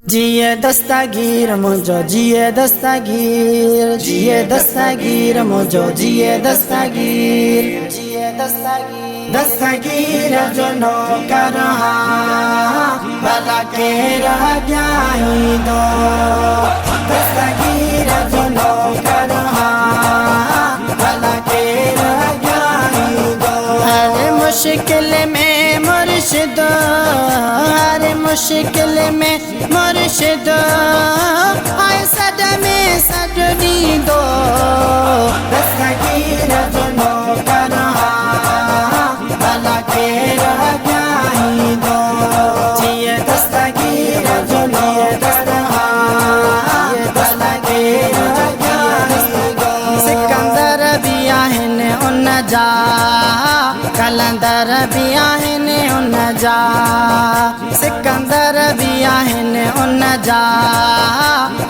जिए दस्तगीर मुझो जिए दस्तगीर जिए दस्तगीर मुझो जिए दस्तगीर जिए दस्तगीर दस्तगीर जो नौकर भला के रह जाई दो दस्तगीर जो नौकर भला के रह जाई दो। हर मुश्किल में मुर्शिद हर मुश्किल में मुर्शिद आए सदमे सजनी दो दस्तगीर जो नौकर भला के रह जाई दो जिए दस्तगीर जो नौकर भला के रह जाई दो। सिकंदर भी आहिन उन जा कलंदर भी आहिन उन जा सिकंदर भी आहिन उन जा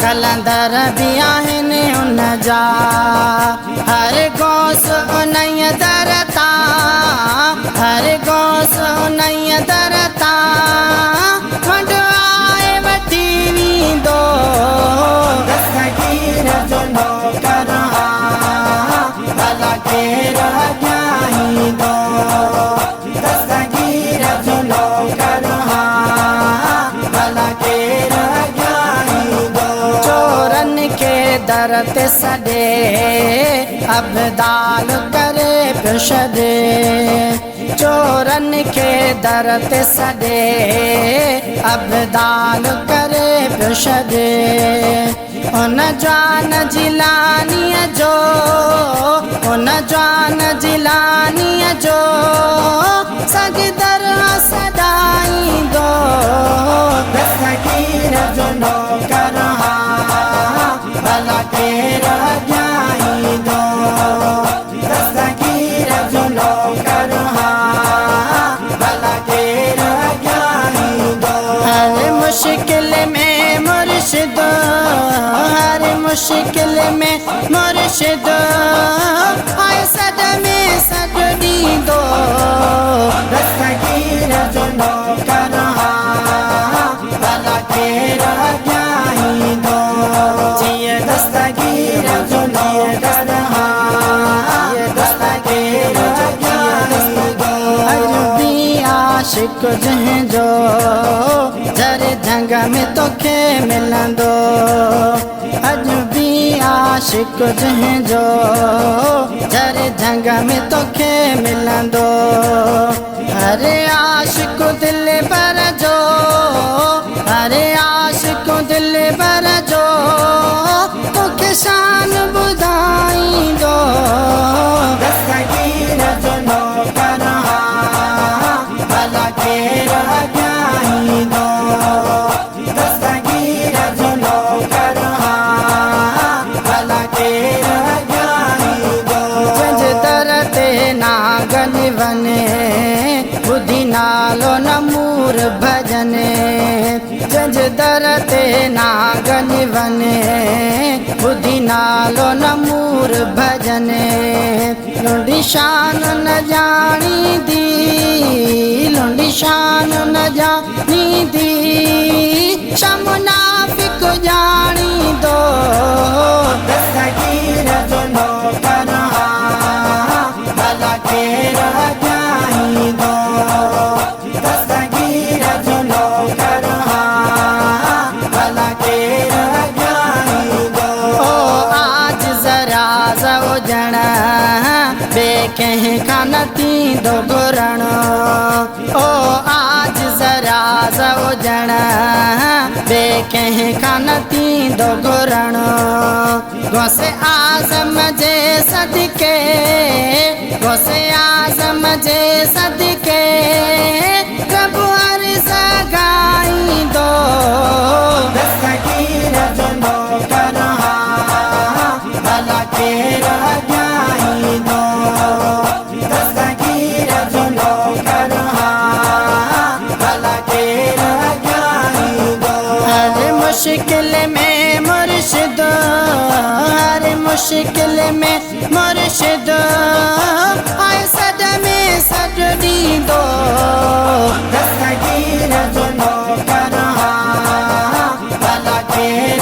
कलंदर भी आहिन उन जा हर गौस उनय दरता हर गौस उनय दरता वंड आए वठी दो दस्तगीर जो नौकर भला के रह जाई दो दस्तगीर जो नौकर भला के रह जाई दो। चोरन के दरत सदे अबदाल करे पिछदे चोरन के दरत सदे अबदाल करे पिछदे उन जान जिलानी जो उन जान जिलानी जो सगदर सदाई दो दस्तगीर जो नौकर भला के रह जाई दो दस्तगीर जो नौकर भला के रह जाई दो। हर मुश्किल में मुर्शिद हर मुश्किल में मुर्शिद आए सदमे सजनी दो दस्तगीर जो नौकर भला के रह जाई दो जिए दस्तगीर जो नौकर दस्तगीर रह जाई दो। अजबी आशिक जंहिंजो जर जंग में तोखे मिलंदो अजबी आशिक जंहिंजो जर जंग में तोखे मिलंदो हर आशिक दिल पर जो हर आशिक दिल पर जो तोखे शान बुधाई दो दस्तगीर जो नौकर भला के रह जाई दो दस्तगीर जो नौकर भला के रह जाई दो। जंज दरते नागन वने बुद्धि नालो नमूर भजने जंज दरते नागन वने बुद्धि नालो नमूर भजने लुंडी शान न जानी दी लुंडी शान न जानी दी शमुनाफिक जानी दो दस्तगीर जो नौकर भला के रह जाई दो दस्तगीर जो नौकर भला के रह जाई दो। ओ आज जरा जन बेकह खानती दो गुरण ओ आज जरा जन बेकह खानती दो गुरण गोसे आजम जे सदके गोसे आजम जे सदके प्रभु हर सगाई दो दस्तगीर जो नौकर भला के रह जाई दो दस्तगीर जो नौकर भला के रह जाई दो। हर मुश्किल में मुर्शिद हर मुश्किल में मुर्शिद आए सदमे सजनी दो दस्तगीर जो नौकर के